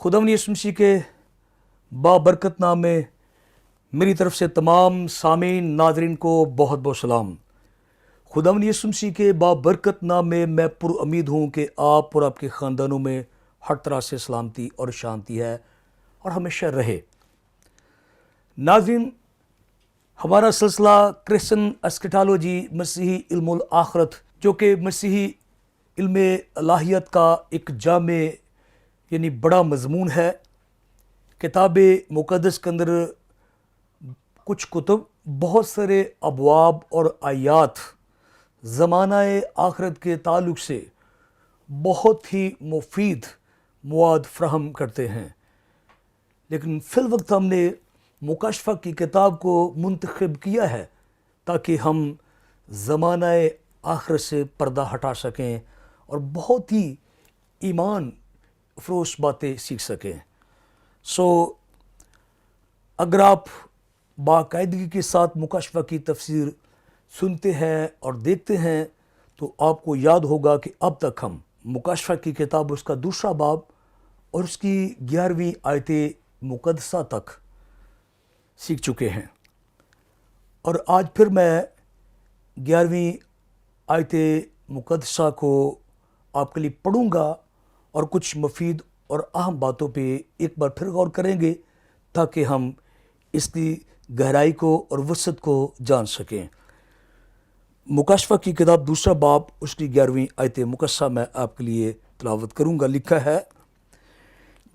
खुदावंद यीशु मसीह के बाबरकत नाम में मेरी तरफ से तमाम सामीन नाजरीन को बहुत बहुत सलाम। खुदावंद यीशु मसीह के बाबरकत नाम में मैं पुरुमीद हूँ कि आप और आपके ख़ानदानों में हर तरह से सलामती और शांति है और हमेशा रहे। नाज़रीन, हमारा सिलसिला क्रिश्चियन एस्केटोलॉजी मसीही इल्मुल आखरत, जो कि मसीही इल्म इलाहियत का एक जामे यानी बड़ा मजमून है। किताब मुक़द्दस के अंदर कुछ कुतुब, बहुत सारे अबवाब और आयात ज़माना आखरत के ताल्लुक़ से बहुत ही मुफीद मवाद फ्राहम करते हैं, लेकिन फ़िल वक्त हमने मुकशफ़ा की किताब को मुंतखब किया है ताकि हम ज़माना आखरत से पर्दा हटा सकें और बहुत ही ईमान फ़रोश बातें सीख सकें। अगर आप बाकायदगी के साथ मुकशफ़ा की तफसीर सुनते हैं और देखते हैं तो आपको याद होगा कि अब तक हम मुकशफ़ा की किताब उसका दूसरा बाब और उसकी 11वीं आयत मुक़द्दसा तक सीख चुके हैं, और आज फिर मैं 11वीं आयत मुक़द्दसा को आपके लिए पढ़ूँगा और कुछ मुफीद और अहम बातों पे एक बार फिर गौर करेंगे ताकि हम इसकी गहराई को और वसअत को जान सकें। मुकशफ़ा की किताब दूसरा बाब उसकी 11वीं आयत मुक़द्दसा मैं आपके लिए तिलावत करूँगा। लिखा है,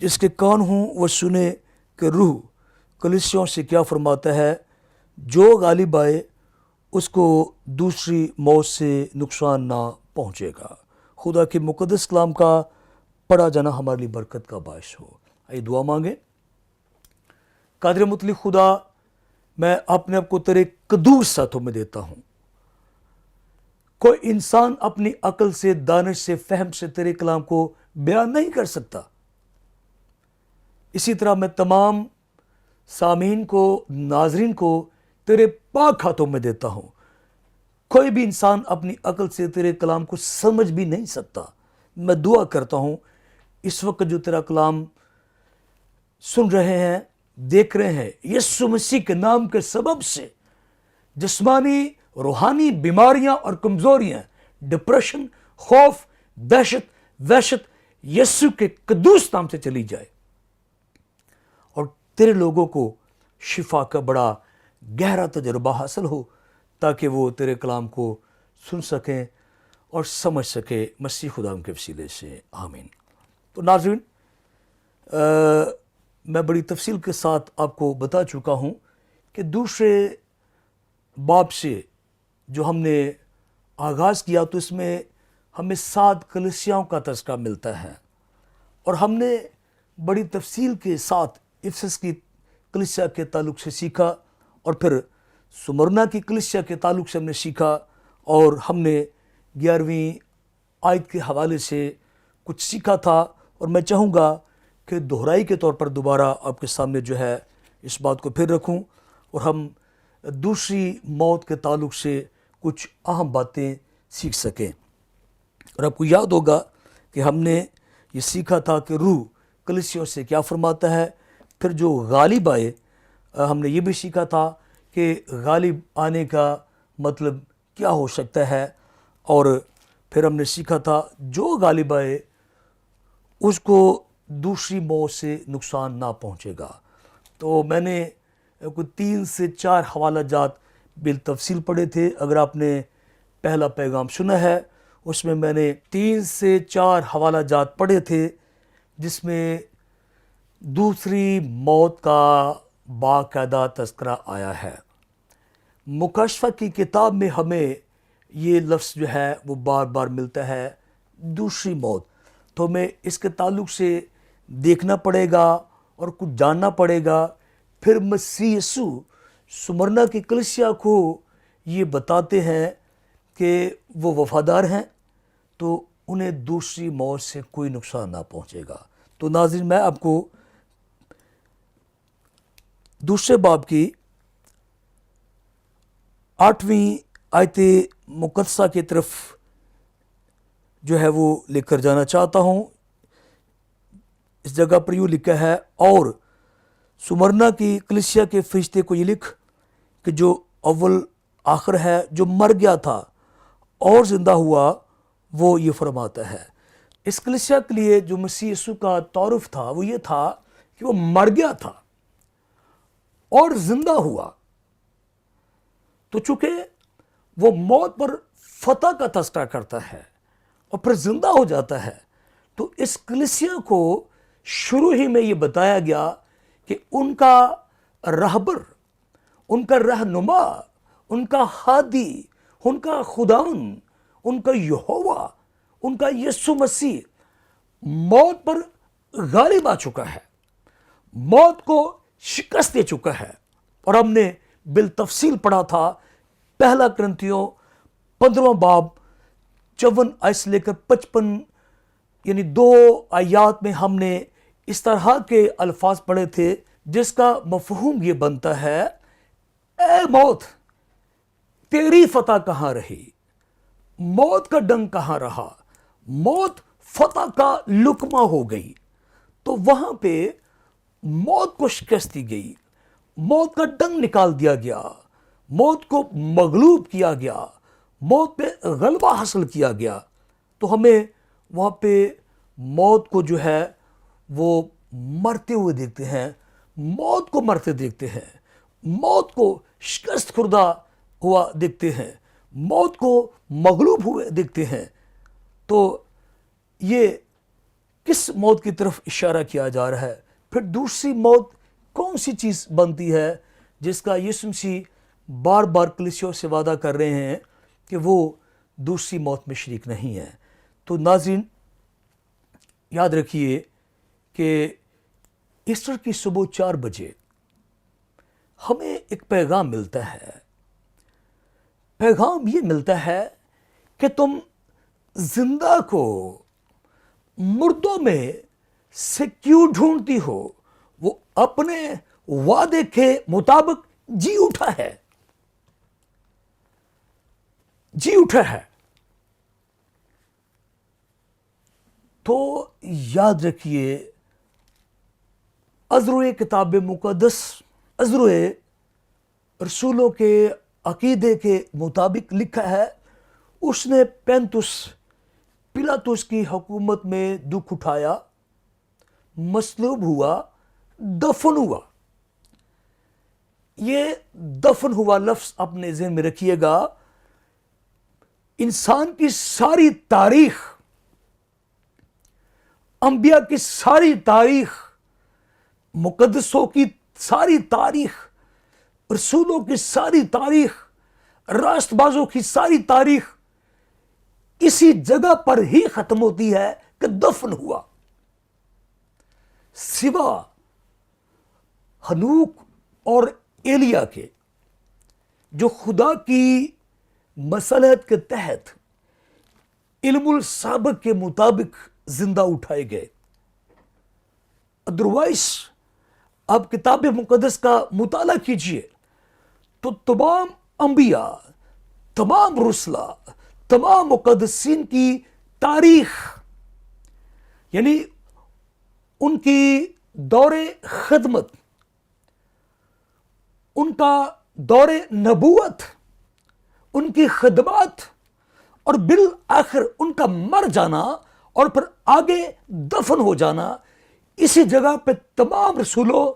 जिसके कान हों वह सुने कि रूह कलीसियाओं से क्या फरमाता है। जो गालिब आए उसको दूसरी मौत से नुकसान ना पहुँचेगा। खुदा के मुक़द्दस कलाम का पढ़ा जाना हमारे लिए बरकत का बायस हो। आइए दुआ मांगे। कादिर मुतलिक खुदा, मैं अपने आप को तेरे कदूस हाथों में देता हूँ। कोई इंसान अपनी अकल से, दानिश से, फहम से तेरे कलाम को बयान नहीं कर सकता। इसी तरह मैं तमाम सामीन को, नाजरीन को तेरे पाक हाथों में देता हूँ। कोई भी इंसान अपनी अकल से तेरे कलाम को समझ भी नहीं सकता। मैं दुआ करता हूँ इस वक्त जो तेरा कलाम सुन रहे हैं, देख रहे हैं, यीशु मसीह के नाम के सबब से जिस्मानी रूहानी बीमारियां और कमजोरियां, डिप्रेशन, खौफ, दहशत, वहशत यीशु के कदूस नाम से चली जाए और तेरे लोगों को शिफा का बड़ा गहरा तजुर्बा हासिल हो ताकि वो तेरे कलाम को सुन सकें और समझ सके मसीह खुदा के वसीले से। आमीन। तो नाज़रीन, मैं बड़ी तफसील के साथ आपको बता चुका हूँ कि दूसरे बाब से जो हमने आगाज़ किया तो इसमें हमें 7 कलीसियाओं का तज़किरा मिलता है, और हमने बड़ी तफसील के साथ इफिसस की कलीसिया के ताल्लुक़ से सीखा और फिर स्मुरना की कलीसिया के ताल्लुक़ से हमने सीखा, और हमने 11वीं आयत के हवाले से कुछ सीखा था। और मैं चाहूँगा कि दोहराई के तौर पर दोबारा आपके सामने जो है इस बात को फिर रखूँ और हम दूसरी मौत के ताल्लुक़ से कुछ अहम बातें सीख सकें। और आपको याद होगा कि हमने ये सीखा था कि रूह कलीसियों से क्या फरमाता है। फिर जो गालिब आए, हमने ये भी सीखा था कि गालिब आने का मतलब क्या हो सकता है, और फिर हमने सीखा था जो गालिब आए उसको दूसरी मौत से नुकसान ना पहुंचेगा। तो मैंने कोई 3 से 4 हवाला जात बिल तफसील पढ़े थे। अगर आपने पहला पैगाम सुना है उसमें मैंने 3 से 4 हवाला जात पढ़े थे जिसमें दूसरी मौत का बाकायदा तज़किरा आया है। मुकशफ़ा की किताब में हमें ये लफ्ज़ जो है वो बार बार मिलता है, दूसरी मौत। तो हमें इसके ताल्लुक़ से देखना पड़ेगा और कुछ जानना पड़ेगा। फिर मसीह यीशु स्मुरना की कलीसिया को ये बताते हैं कि वो वफ़ादार हैं तो उन्हें दूसरी मौत से कोई नुकसान ना पहुंचेगा। तो नाज़रीन, मैं आपको दूसरे बाब की 8वीं आयत मुक़द्दसा की तरफ जो है वो लेकर जाना चाहता हूँ। इस जगह पर यूँ लिखा है, और सुमरना की कलीसिया के फरिश्ते को ये लिख कि जो अव्वल आखिर है, जो मर गया था और ज़िंदा हुआ, वो ये फरमाता है। इस कलीसिया के लिए जो मसीह यीशु का तारुफ था वो ये था कि वो मर गया था और ज़िंदा हुआ। तो चूंकि वो मौत पर फतह का तस्करा करता है और फिर ज़िंदा हो जाता है, तो इस कलीसिया को शुरू ही में ये बताया गया कि उनका रहबर, उनका रहनुमा, उनका हादी, उनका खुदावन, उनका यहोवा, उनका यीशु मसीह मौत पर गालिब आ चुका है, मौत को शिकस्त दे चुका है। और हमने बिल तफसील पढ़ा था पहला कुरिन्थियों 15वां बाब 54 आयत से लेकर 55, यानी 2 आयात में हमने इस तरह के अल्फाज पढ़े थे जिसका मफहूम ये बनता है, ए मौत तेरी फतह कहाँ रही, मौत का डंक कहाँ रहा, मौत फतह का लुकमा हो गई। तो वहां पे मौत को शिकस्त दी गई, मौत का डंक निकाल दिया गया, मौत को मगलूब किया गया, मौत पे गलबा हासिल किया गया। तो हमें वहाँ पे मौत को जो है वो मरते हुए देखते हैं, मौत को मरते देखते हैं, मौत को शिकस्त खुर्दा हुआ देखते हैं, मौत को मगलूब हुए देखते हैं। तो ये किस मौत की तरफ इशारा किया जा रहा है? फिर दूसरी मौत कौन सी चीज़ बनती है जिसका यीशु मसीह बार बार कलीसियों से वादा कर रहे हैं कि वो दूसरी मौत में शरीक नहीं है? तो नाज़रीन याद रखिए कि ईस्टर की सुबह 4 बजे हमें एक पैगाम मिलता है। पैगाम ये मिलता है कि तुम जिंदा को मुर्दों में से क्यों ढूंढती हो, वो अपने वादे के मुताबिक जी उठा है, जी उठा है। तो याद रखिए, अज़रुए किताब मुक़द्दस, अज़रुए रसूलों के अकीदे के मुताबिक लिखा है, उसने पेंतुस पिलातुस की हुकूमत में दुख उठाया, मसलूब हुआ, दफन हुआ। ये दफन हुआ लफ्ज़ अपने ज़हन में रखिएगा। इंसान की सारी तारीख, अंबिया की सारी तारीख, मुकद्दसों की सारी तारीख, रसूलों की सारी तारीख, रास्तबाजों की सारी तारीख इसी जगह पर ही खत्म होती है कि दफन हुआ। सिवा हनूक और एलिया के, जो खुदा की मसलहत के तहत इल्मुल साबिक के मुताबिक जिंदा उठाए गए। अदरवाइज आप किताब मुकद्दस का मुताला कीजिए तो तमाम अंबिया, तमाम रुसला, तमाम मुकद्दसीन की तारीख, यानी उनकी दौरे खिदमत, उनका दौरे नबूवत, उनकी खिदमत और बिल आखिर उनका मर जाना और फिर आगे दफन हो जाना, इसी जगह पे तमाम रसूलों,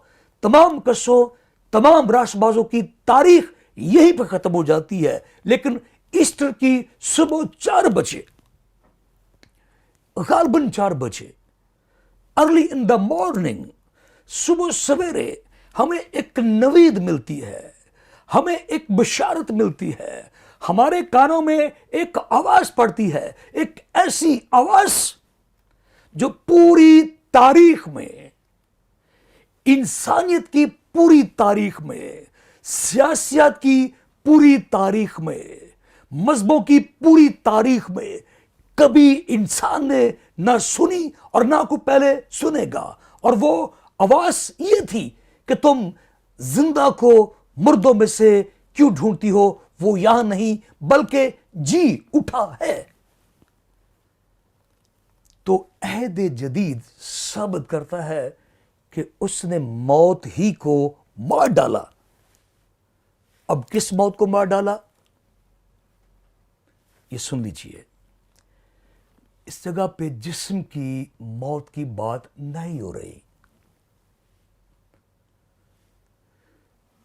तमाम कस्सों, तमाम राशबाजों की तारीख यहीं पर खत्म हो जाती है। लेकिन ईस्टर की सुबह 4 बजे, गालबन 4 बजे, अर्ली इन द मॉर्निंग, सुबह सवेरे हमें एक नवीद मिलती है, हमें एक बशारत मिलती है, हमारे कानों में एक आवाज पड़ती है, एक ऐसी आवाज जो पूरी तारीख में, इंसानियत की पूरी तारीख में, सियासत की पूरी तारीख में, मजहबों की पूरी तारीख में कभी इंसान ने ना सुनी और ना को पहले सुनेगा। और वो आवाज ये थी कि तुम जिंदा को मुर्दों में से क्यों ढूंढती हो, वो यहां नहीं बल्कि जी उठा है। تو عہد جدید ثابت کرتا ہے کہ اس نے موت ہی کو مار ڈالا. اب کس موت کو مار ڈالا؟ یہ سن لیجیے. اس جگہ پہ جسم کی موت کی بات نہیں ہو رہی.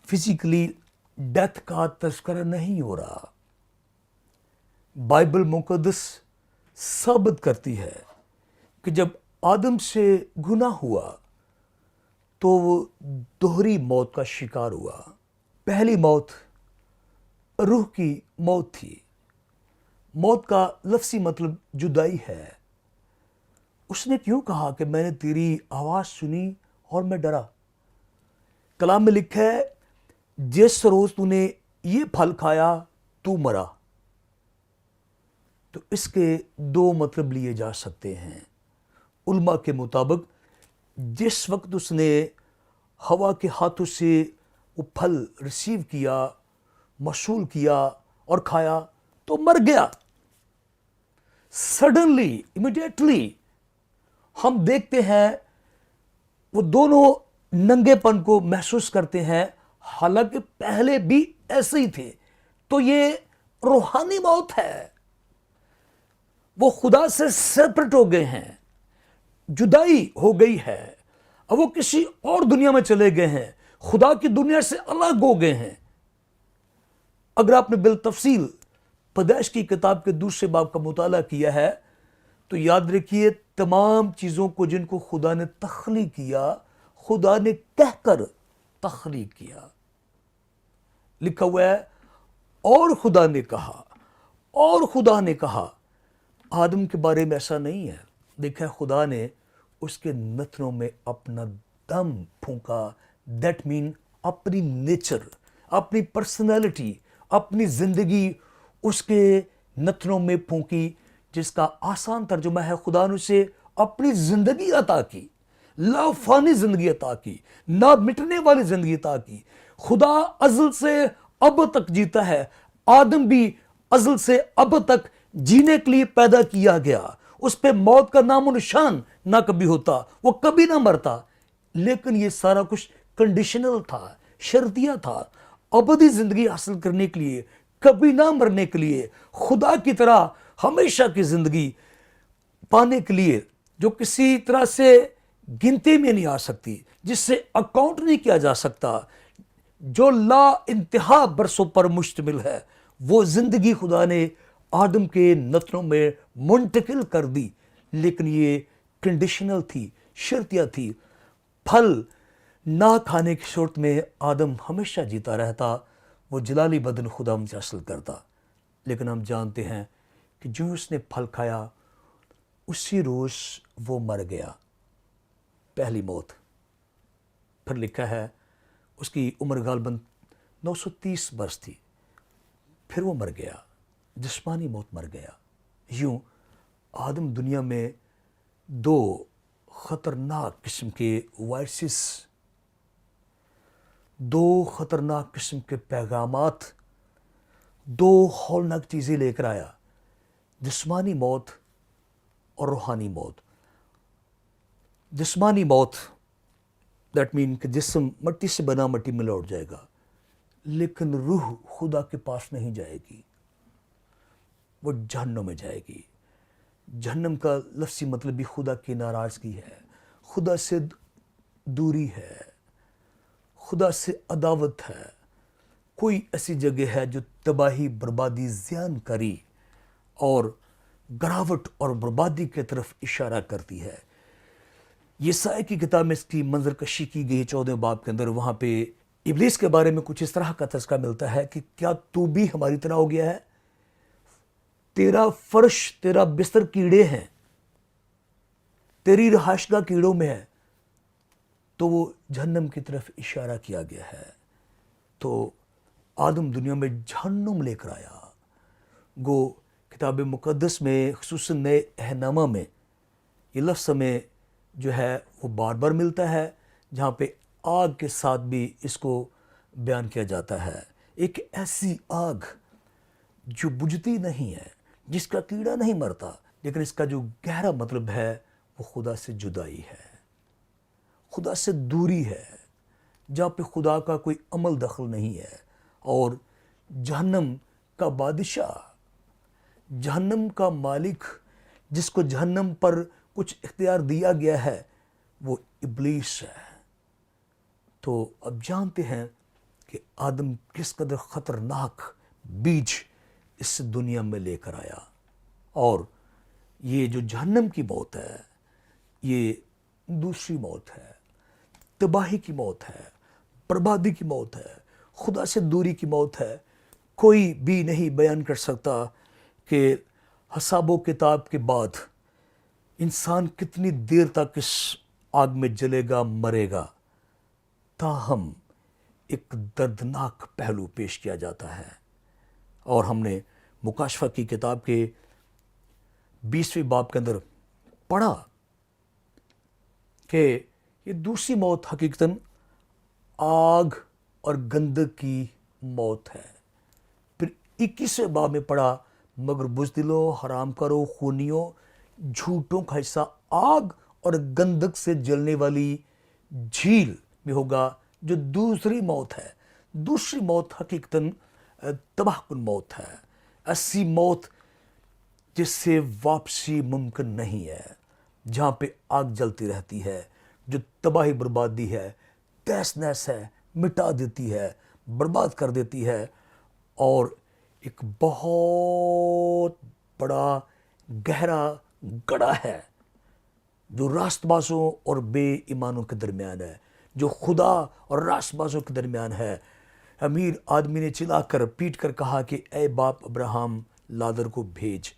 فزیکلی ڈیتھ کا تذکرہ نہیں ہو رہا. بائبل مقدس ثابت کرتی ہے کہ جب آدم سے گناہ ہوا تو وہ دوہری موت کا شکار ہوا. پہلی موت روح کی موت تھی. موت کا لفظی مطلب جدائی ہے. اس نے کیوں کہا کہ میں نے تیری آواز سنی اور میں ڈرا؟ کلام میں لکھا ہے جس روز تو نے یہ پھل کھایا تو مرا. تو اس کے دو مطلب لیے جا سکتے ہیں. علماء کے مطابق جس وقت اس نے ہوا کے ہاتھوں سے وہ پھل ریسیو کیا، مشغول کیا اور کھایا تو مر گیا. سڈنلی، امیڈیٹلی ہم دیکھتے ہیں وہ دونوں ننگے پن کو محسوس کرتے ہیں، حالانکہ پہلے بھی ایسے ہی تھے. تو یہ روحانی موت ہے. وہ خدا سے سیپریٹ ہو گئے ہیں، جدائی ہو گئی ہے. اب وہ کسی اور دنیا میں چلے گئے ہیں، خدا کی دنیا سے الگ ہو گئے ہیں. اگر آپ نے بالتفصیل پیدائش کی کتاب کے دوسرے باب کا مطالعہ کیا ہے تو یاد رکھیے تمام چیزوں کو جن کو خدا نے تخلیق کیا، خدا نے کہہ کر تخلیق کیا. لکھا ہوا ہے اور خدا نے کہا، اور خدا نے کہا. آدم کے بارے میں ایسا نہیں ہے. دیکھا خدا نے اس کے نتنوں میں اپنا دم پھونکا. دیٹ مین اپنی نیچر، اپنی پرسنالٹی، اپنی زندگی اس کے نتنوں میں پھونکی، جس کا آسان ترجمہ ہے خدا نے اسے اپنی زندگی عطا کی، لا فانی زندگی عطا کی، نہ مٹنے والی زندگی عطا کی. خدا ازل سے اب تک جیتا ہے. آدم بھی ازل سے اب تک جینے کے لیے پیدا کیا گیا. اس پہ موت کا نام و نشان نہ کبھی ہوتا، وہ کبھی نہ مرتا. لیکن یہ سارا کچھ کنڈیشنل تھا، شرطیہ تھا. ابدی زندگی حاصل کرنے کے لیے، کبھی نہ مرنے کے لیے، خدا کی طرح ہمیشہ کی زندگی پانے کے لیے جو کسی طرح سے گنتی میں نہیں آ سکتی، جس سے اکاؤنٹ نہیں کیا جا سکتا، جو لا انتہا برسوں پر مشتمل ہے، وہ زندگی خدا نے آدم کے نتنوں میں منتقل کر دی. لیکن یہ کنڈیشنل تھی، شرطیہ تھی. پھل نہ کھانے کی صورت میں آدم ہمیشہ جیتا رہتا، وہ جلالی بدن خدا سے حاصل کرتا. لیکن ہم جانتے ہیں کہ جو اس نے پھل کھایا اسی روز وہ مر گیا. پہلی موت. پھر لکھا ہے اس کی عمر غالباً 930 برس تھی. پھر وہ مر گیا، جسمانی موت مر گیا. یوں آدم دنیا میں دو خطرناک قسم کے وائرسز، دو خطرناک قسم کے پیغامات، دو ہولناک چیزیں لے کر آیا: جسمانی موت اور روحانی موت. جسمانی موت دیٹ مین کہ جسم مٹی سے بنا مٹی میں لوٹ جائے گا، لیکن روح خدا کے پاس نہیں جائے گی، وہ جہنم میں جائے گی. جہنم کا لفظی مطلب بھی خدا کی ناراضگی ہے، خدا سے دوری ہے، خدا سے عداوت ہے. کوئی ایسی جگہ ہے جو تباہی، بربادی، زیان کاری اور گراوٹ اور بربادی کی طرف اشارہ کرتی ہے. یسائی کی کتاب میں اس کی منظر کشی کی گئی 14 باب کے اندر. وہاں پہ ابلیس کے بارے میں کچھ اس طرح کا تذکرہ ملتا ہے کہ کیا تو بھی ہماری طرح ہو گیا ہے؟ تیرا فرش، تیرا بستر کیڑے ہیں، تیری رہائش گاہ کیڑوں میں ہے. تو وہ جہنم کی طرف اشارہ کیا گیا ہے. تو آدم دنیا میں جہنم لے کر آیا. گو کتاب مقدس میں خصوصاً نئے عہد نامہ میں یہ لفظ ہمیں جو ہے وہ بار بار ملتا ہے، جہاں پہ آگ کے ساتھ بھی اس کو بیان کیا جاتا ہے. ایک ایسی آگ جو بجھتی نہیں ہے، جس کا کیڑا نہیں مرتا، لیکن اس کا جو گہرا مطلب ہے وہ خدا سے جدائی ہے، خدا سے دوری ہے، جہاں پہ خدا کا کوئی عمل دخل نہیں ہے۔ اور جہنم کا بادشاہ، جہنم کا مالک، جس کو جہنم پر کچھ اختیار دیا گیا ہے، وہ ابلیس ہے۔ تو اب جانتے ہیں کہ آدم کس قدر خطرناک بیج اس دنیا میں لے کر آیا، اور یہ جو جہنم کی موت ہے یہ دوسری موت ہے، تباہی کی موت ہے، بربادی کی موت ہے، خدا سے دوری کی موت ہے۔ کوئی بھی نہیں بیان کر سکتا کہ حساب و کتاب کے بعد انسان کتنی دیر تک اس آگ میں جلے گا، مرے گا۔ تاہم ایک دردناک پہلو پیش کیا جاتا ہے، اور ہم نے مکاشفہ کی کتاب کے 20ویں باب کے اندر پڑھا کہ یہ دوسری موت حقیقتاً آگ اور گندک کی موت ہے۔ پھر 21ویں باب میں پڑھا، مگر بزدلوں، حرام کرو، خونیوں، جھوٹوں کا حصہ آگ اور گندک سے جلنے والی جھیل میں ہوگا، جو دوسری موت ہے۔ دوسری موت حقیقتاً تباہ کن موت ہے، ایسی موت جس سے واپسی ممکن نہیں ہے، جہاں پہ آگ جلتی رہتی ہے، جو تباہی بربادی ہے، تہس نہس ہے، مٹا دیتی ہے، برباد کر دیتی ہے، اور ایک بہت بڑا گہرا گڑھا ہے جو راست بازوں اور بے ایمانوں کے درمیان ہے، جو خدا اور راست بازوں کے درمیان ہے۔ امیر آدمی نے چلا کر پیٹ کر کہا کہ اے باپ ابراہم، لادر کو بھیج۔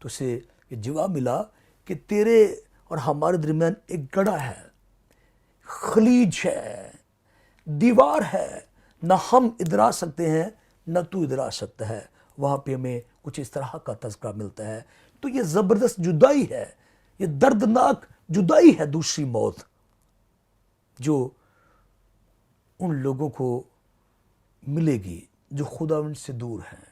تو اسے یہ جواب ملا کہ تیرے اور ہمارے درمیان ایک گڑھا ہے، خلیج ہے، دیوار ہے، نہ ہم ادھر آ سکتے ہیں نہ تو ادھر آ سکتا ہے۔ وہاں پہ ہمیں کچھ اس طرح کا تذکرہ ملتا ہے۔ تو یہ زبردست جدائی ہے، یہ دردناک جدائی ہے، دوسری موت، جو ان لوگوں کو ملے گی جو خداوند سے دور ہیں،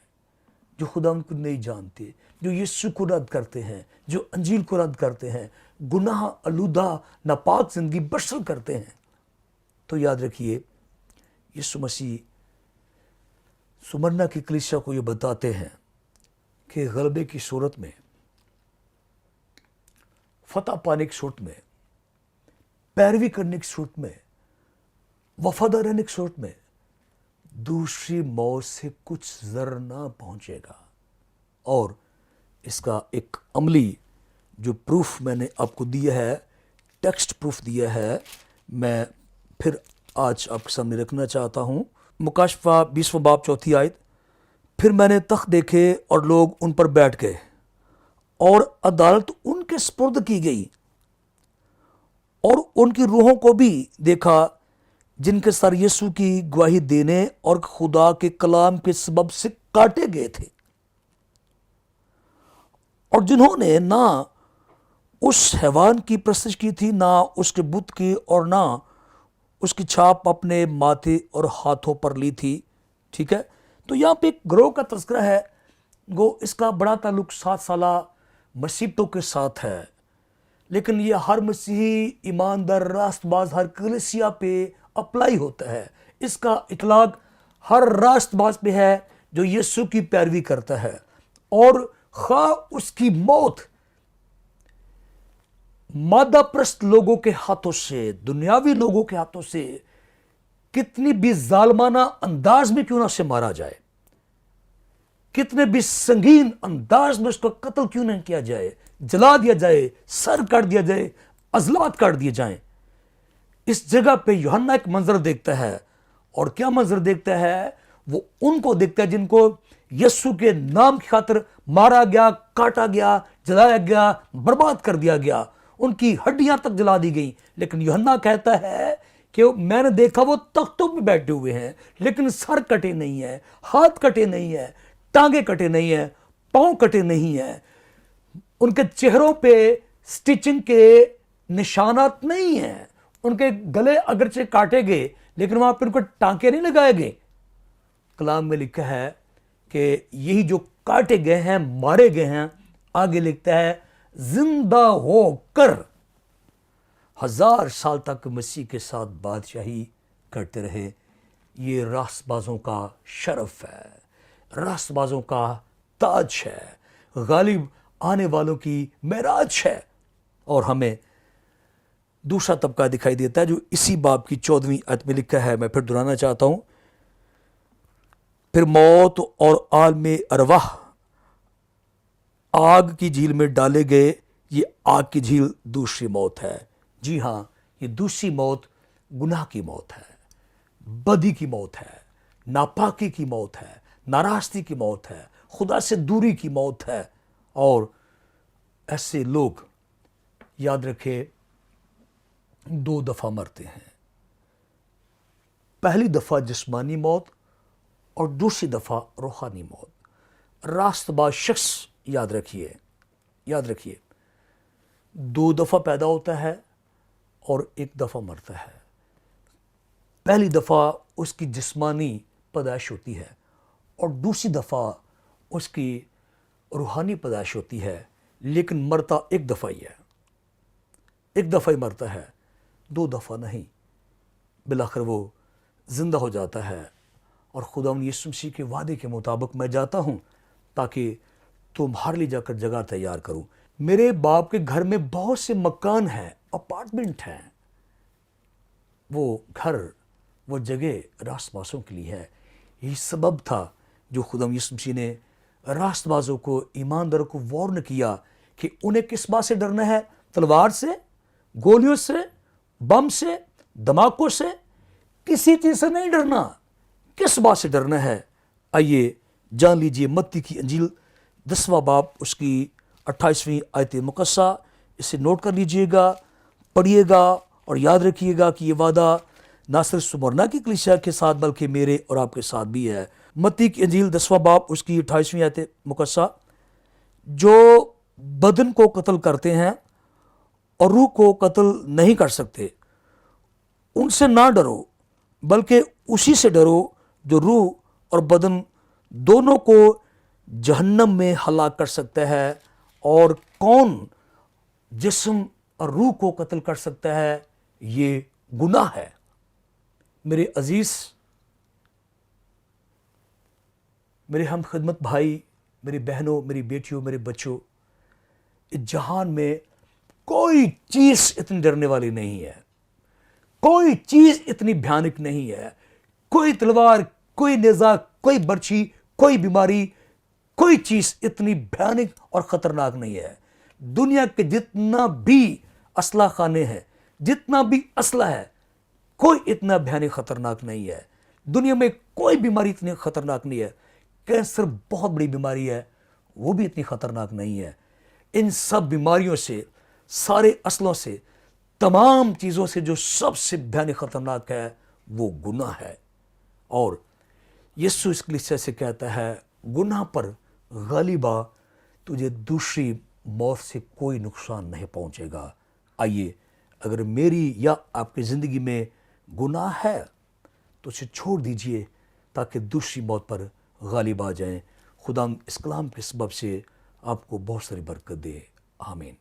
جو خداوند کو نہیں جانتے، جو یسوع کو رد کرتے ہیں، جو انجیل کو رد کرتے ہیں، گناہ آلودہ ناپاک زندگی بسر کرتے ہیں۔ تو یاد رکھیے، یسوع مسیح سمرنا کی کلیسیا کو یہ بتاتے ہیں کہ غلبے کی صورت میں، فتح پانے کی صورت میں، پیروی کرنے کی صورت میں، وفادار رہنے کی صورت میں، دوسری موت سے کچھ زر نہ پہنچے گا۔ اور اس کا ایک عملی جو پروف میں نے آپ کو دیا ہے، ٹیکسٹ پروف دیا ہے، میں پھر آج آپ کے سامنے رکھنا چاہتا ہوں۔ مکاشفہ 20واں باب 4 آیت، پھر میں نے تخت دیکھے اور لوگ ان پر بیٹھ گئے، اور عدالت ان کے سپرد کی گئی، اور ان کی روحوں کو بھی دیکھا جن کے سر یسوع کی گواہی دینے اور خدا کے کلام کے سبب سے کاٹے گئے تھے، اور جنہوں نے نہ اس حیوان کی پرستش کی تھی، نہ اس کے بت کی، اور نہ اس کی چھاپ اپنے ماتھے اور ہاتھوں پر لی تھی۔ ٹھیک ہے، تو یہاں پہ ایک گروہ کا تذکرہ ہے، گو اس کا بڑا تعلق 7 سالہ مصیبتوں کے ساتھ ہے، لیکن یہ ہر مسیحی ایماندار راست باز ہر کلیسیا پہ اپلائی ہوتا ہے۔ اس کا اطلاق ہر راست باز پہ ہے جو یسوع کی پیروی کرتا ہے، اور خواہ اس کی موت مادہ پرست لوگوں کے ہاتھوں سے، دنیاوی لوگوں کے ہاتھوں سے کتنی بھی ظالمانہ انداز میں کیوں نہ اسے مارا جائے، کتنے بھی سنگین انداز میں اس کو قتل کیوں نہ کیا جائے، جلا دیا جائے، سر کاٹ دیا جائے، عضلات کاٹ دیے جائیں، اس جگہ پہ یوحنا ایک منظر دیکھتا ہے، اور کیا منظر دیکھتا ہے؟ وہ ان کو دیکھتا ہے جن کو یسوع کے نام کی خاطر مارا گیا، کاٹا گیا، جلایا گیا، برباد کر دیا گیا، ان کی ہڈیاں تک جلا دی گئی۔ لیکن یوحنا کہتا ہے کہ میں نے دیکھا وہ تختوں پہ بیٹھے ہوئے ہیں، لیکن سر کٹے نہیں ہیں، ہاتھ کٹے نہیں ہیں، ٹانگیں کٹے نہیں ہیں، پاؤں کٹے نہیں ہیں، ان کے چہروں پہ سٹیچنگ کے نشانات نہیں ہیں، ان کے گلے اگرچہ کاٹے گئے لیکن وہاں پہ ان کو ٹانکے نہیں لگائے گئے۔ کلام میں لکھا ہے کہ یہی جو کاٹے گئے ہیں، مارے گئے ہیں، آگے لکھتا ہے जिंदा होकर 1000 साल तक मसीह के साथ बादशाही करते रहे। ये रास्तबाजों का शरफ है, रास्तबाजों का ताज है, गालिब आने वालों की मेराज है। और हमें दूसरा तबका दिखाई देता है जो इसी बाब की 14वीं आयत में लिखा है। मैं फिर दोहराना चाहता हूं, फिर मौत और आलम अरवाह आग की झील में डाले गए। ये आग की झील दूसरी मौत है। जी हां, ये दूसरी मौत गुनाह की मौत है, बदी की मौत है, नापाकी की मौत है, नाराजगी की मौत है, खुदा से दूरी की मौत है। और ऐसे लोग याद रखें 2 दफा मरते हैं। पहली दफा जिस्मानी मौत और दूसरी दफा रूहानी मौत। रास्तबाज शख्स याद रखिए 2 दफा पैदा होता है और 1 दफा मरता है। पहली दफा उसकी जिस्मानी पैदाइश होती है और दूसरी दफा उसकी रूहानी पैदाइश होती है, लेकिन मरता 1 दफा ही है। 1 दफा ही मरता है, 2 दफा नहीं। बिलाखिर वो जिंदा हो जाता है। और खुदावंद यीशु मसीह के वादे के मुताबिक मैं जाता हूं ताकि तुम्हारे लिए जाकर जगह तैयार करूं। मेरे बाप के घर में बहुत से मकान हैं, अपार्टमेंट हैं। वो घर, वो जगह रास्तबाजों के लिए है। यही सबब था जो खुदावंद यीशु मसीह ने रास्तबाजों को, ईमानदारों को वार्न किया कि उन्हें किस बात से डरना है? तलवार से, गोलियों से, बम से, धमाकों से, किसी चीज से नहीं डरना। किस बात से डरना है? आइए जान लीजिए। मत्ती की अंजील 10वां बाब उसकी 28वीं आयत मुकस्सा, इसे नोट कर लीजिएगा, पढ़िएगा और याद रखिएगा कि ये वादा ना सिर्फ सुमरना की कलीसिया के साथ बल्कि मेरे और आपके साथ भी है। मत्ती की अंजील 10वां बाब उसकी 28वीं आयत मुकस्सा, जो बदन को कत्ल करते हैं और रूह को कत्ल नहीं कर सकते, उनसे ना डरो, बल्कि उसी से डरो जो रूह और बदन दोनों को जहन्नम में हलाक कर सकता है। और कौन जिस्म और रूह को कत्ल कर सकता है? ये गुनाह है। मेरे अजीज, मेरे हम खिदमत भाई, मेरी बहनों, मेरी बेटियों, मेरे बच्चों, इस जहान में कोई चीज इतनी डरने वाली नहीं है, कोई चीज इतनी भयानक नहीं है। कोई तलवार, कोई नेजा, कोई बर्छी, कोई बीमारी, कोई चीज इतनी भयानक और खतरनाक नहीं है। दुनिया के जितना भी असला खाने हैं, जितना भी असला है, कोई इतना भयानक खतरनाक नहीं है। दुनिया में कोई बीमारी इतनी खतरनाक नहीं है। कैंसर बहुत बड़ी बीमारी है, वो भी इतनी खतरनाक नहीं है। इन सब बीमारियों से, सारे असलों से, तमाम चीज़ों से जो सबसे भयानक खतरनाक है वो गुनाह है। और यीशु इस कलीसिया से कहता है, गुनाह पर गालिबा, तुझे दूसरी मौत से कोई नुकसान नहीं पहुंचेगा। आइए, अगर मेरी या आपकी ज़िंदगी में गुनाह है तो उसे छोड़ दीजिए ताकि दूसरी मौत पर गालिब आ जाएं। खुदा इस कलाम के सबब से आपको बहुत सारी बरकत दे। आमीन।